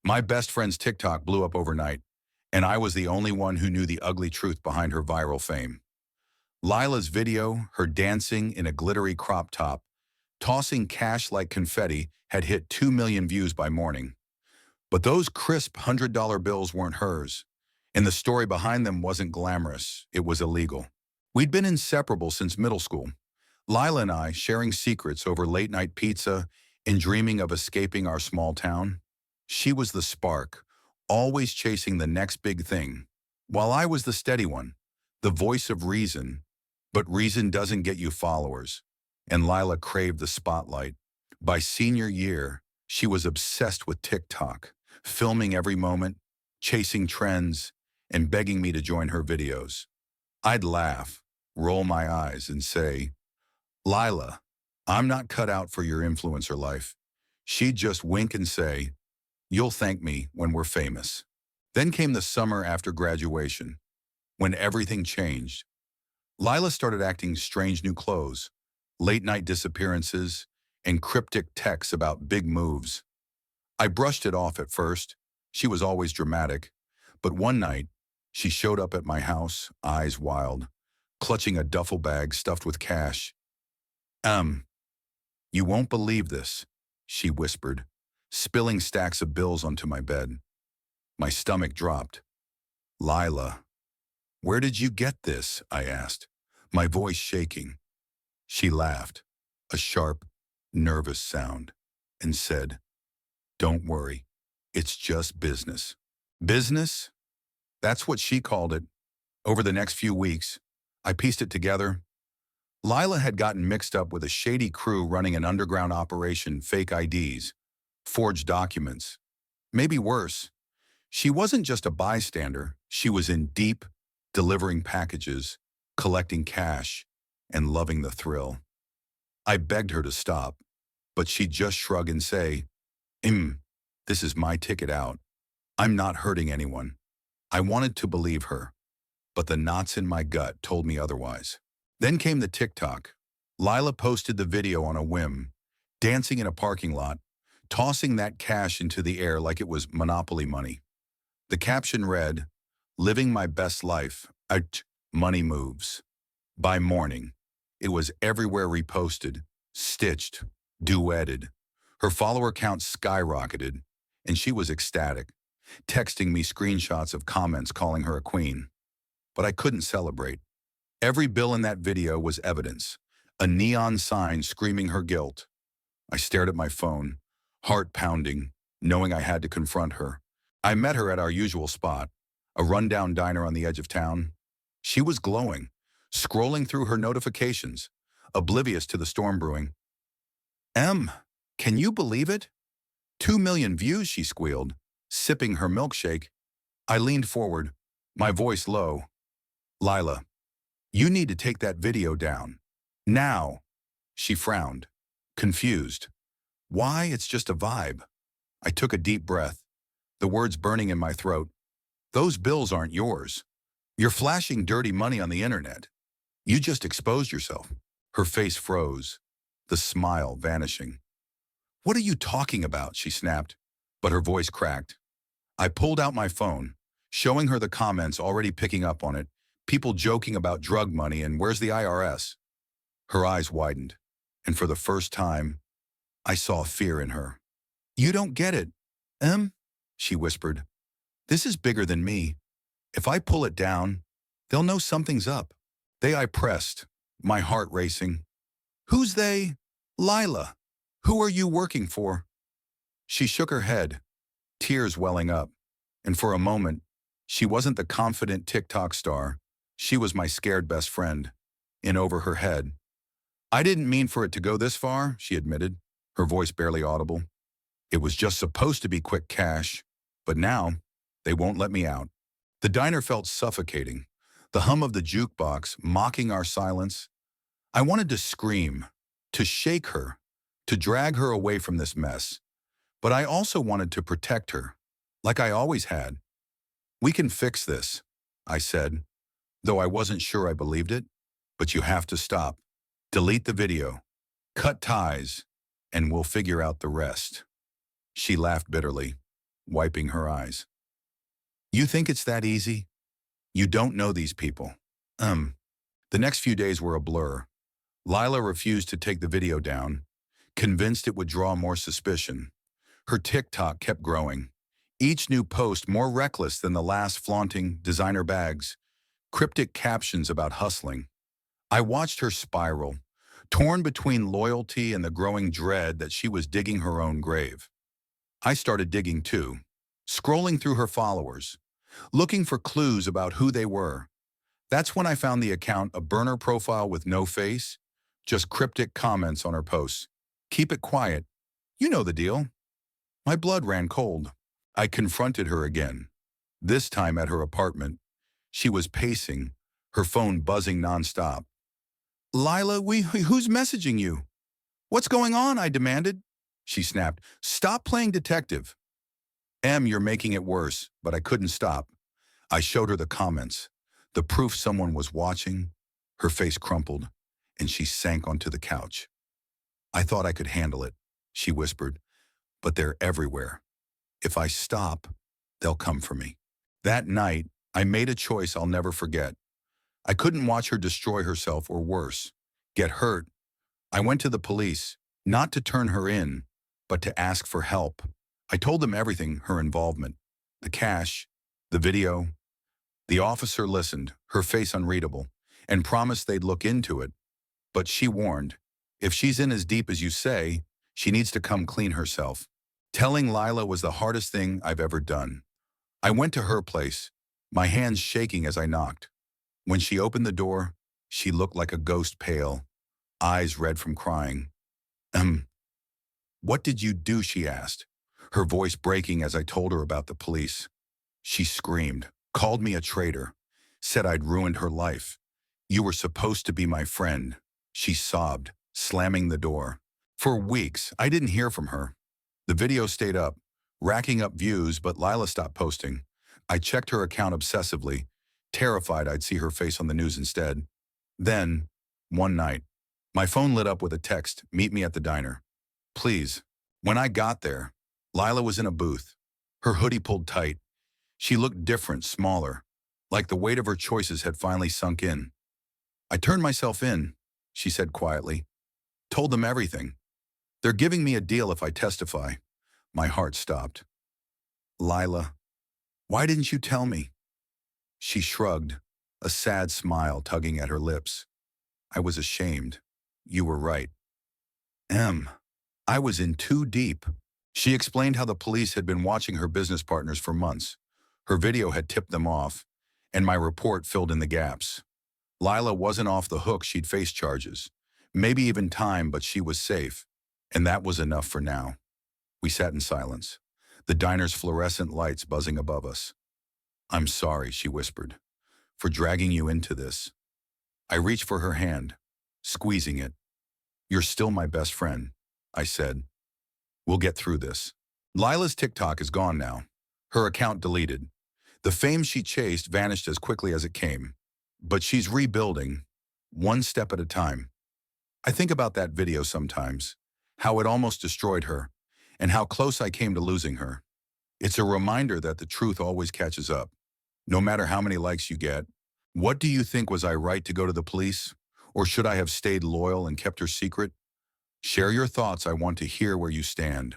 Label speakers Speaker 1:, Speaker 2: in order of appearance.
Speaker 1: My best friend's TikTok blew up overnight, and I was the only one who knew the ugly truth behind her viral fame. Lila's video, her dancing in a glittery crop top, tossing cash like confetti, had hit 2 million views by morning. But those crisp $100 bills weren't hers, and the story behind them wasn't glamorous, it was illegal. We'd been inseparable since middle school. Lila and I sharing secrets over late-night pizza and dreaming of escaping our small town. She was the spark, always chasing the next big thing, while I was the steady one, the voice of reason. But reason doesn't get you followers, and Lila craved the spotlight. By senior year, she was obsessed with TikTok, filming every moment, chasing trends, and begging me to join her videos. I'd laugh, roll my eyes, and say, "Lila, I'm not cut out for your influencer life." She'd just wink and say, "You'll thank me when we're famous." Then came the summer after graduation, when everything changed. Lila started acting strange new clothes, late-night disappearances, and cryptic texts about big moves. I brushed it off at first. She was always dramatic. But one night, she showed up at my house, eyes wild, clutching a duffel bag stuffed with cash. You won't believe this," she whispered, spilling stacks of bills onto my bed. My stomach dropped. "Lila, where did you get this?" I asked, my voice shaking. She laughed, a sharp, nervous sound, and said, "Don't worry, it's just business." Business? That's what she called it. Over the next few weeks, I pieced it together. Lila had gotten mixed up with a shady crew running an underground operation, fake IDs, forged documents. Maybe worse, she wasn't just a bystander, she was in deep, delivering packages, collecting cash, and loving the thrill. I begged her to stop, but she'd just shrug and say, this is my ticket out. I'm not hurting anyone." I wanted to believe her, but the knots in my gut told me otherwise. Then came the TikTok. Lila posted the video on a whim, dancing in a parking lot, tossing that cash into the air like it was Monopoly money. The caption read, "Living my best life, money moves." By morning, it was everywhere reposted, stitched, duetted. Her follower count skyrocketed, and she was ecstatic, texting me screenshots of comments calling her a queen. But I couldn't celebrate. Every bill in that video was evidence, a neon sign screaming her guilt. I stared at my phone, heart pounding, knowing I had to confront her. I met her at our usual spot, a rundown diner on the edge of town. She was glowing, scrolling through her notifications, oblivious to the storm brewing. Can you believe it? 2 million views," she squealed, sipping her milkshake. I leaned forward, my voice low. "Lila, you need to take that video down. Now." She frowned, confused. "Why? It's just a vibe." I took a deep breath, the words burning in my throat. "Those bills aren't yours. You're flashing dirty money on the internet. You just exposed yourself." Her face froze, the smile vanishing. "What are you talking about?" she snapped, but her voice cracked. I pulled out my phone, showing her the comments already picking up on it, people joking about drug money and where's the IRS. Her eyes widened, and for the first time, I saw fear in her. "You don't get it, she whispered. "This is bigger than me. If I pull it down, they'll know something's up." I pressed, my heart racing. "Who's they?" "Lila. Who are you working for?" She shook her head, tears welling up, and for a moment, she wasn't the confident TikTok star. She was my scared best friend, in over her head. "I didn't mean for it to go this far," she admitted, her voice barely audible. "It was just supposed to be quick cash, but now they won't let me out." The diner felt suffocating, the hum of the jukebox mocking our silence. I wanted to scream, to shake her, to drag her away from this mess. But I also wanted to protect her, like I always had. "We can fix this," I said, though I wasn't sure I believed it. "But you have to stop. Delete the video, cut ties, and we'll figure out the rest." She laughed bitterly. wiping her eyes. You think it's that easy? You don't know these people. The next few days were a blur. Lila refused to take the video down, convinced it would draw more suspicion. Her TikTok kept growing, each new post more reckless than the last, flaunting designer bags, cryptic captions about hustling. I watched her spiral, torn between loyalty and the growing dread that she was digging her own grave. I started digging too, scrolling through her followers, looking for clues about who they were. That's when I found the account, a burner profile with no face, just cryptic comments on her posts. Keep it quiet. You know the deal. My blood ran cold. I confronted her again, this time at her apartment. She was pacing, her phone buzzing nonstop. Lila, who's messaging you? What's going on? I demanded. She snapped. Stop playing detective. You're making it worse, but I couldn't stop. I showed her the comments, the proof someone was watching. Her face crumpled, and she sank onto the couch. I thought I could handle it, she whispered, but they're everywhere. If I stop, they'll come for me. That night, I made a choice I'll never forget. I couldn't watch her destroy herself, or worse, get hurt. I went to the police, not to turn her in, but to ask for help. I told them everything, her involvement, the cash, the video. The officer listened, her face unreadable, and promised they'd look into it. But she warned, if she's in as deep as you say, she needs to come clean herself. Telling Lila was the hardest thing I've ever done. I went to her place, my hands shaking as I knocked. When she opened the door, she looked like a ghost, pale, eyes red from crying. What did you do? She asked, her voice breaking as I told her about the police. She screamed, called me a traitor, said I'd ruined her life. You were supposed to be my friend. She sobbed, slamming the door. For weeks, I didn't hear from her. The video stayed up, racking up views, but Lila stopped posting. I checked her account obsessively, terrified I'd see her face on the news instead. Then, one night, my phone lit up with a text, meet me at the diner. Please. When I got there, Lila was in a booth, her hoodie pulled tight. She looked different, smaller, like the weight of her choices had finally sunk in. I turned myself in, she said quietly. Told them everything. They're giving me a deal if I testify. My heart stopped. Lila, why didn't you tell me? She shrugged, a sad smile tugging at her lips. I was ashamed. You were right. I was in too deep. She explained how the police had been watching her business partners for months. Her video had tipped them off, and my report filled in the gaps. Lila wasn't off the hook. She'd face charges, maybe even time, but she was safe, and that was enough for now. We sat in silence, the diner's fluorescent lights buzzing above us. I'm sorry, she whispered, for dragging you into this. I reached for her hand, squeezing it. You're still my best friend, I said. We'll get through this. Lila's TikTok is gone now, her account deleted. The fame she chased vanished as quickly as it came. But she's rebuilding, one step at a time. I think about that video sometimes, how it almost destroyed her, and how close I came to losing her. It's a reminder that the truth always catches up, no matter how many likes you get. What do you think? Was I right to go to the police? Or should I have stayed loyal and kept her secret? Share your thoughts. I want to hear where you stand.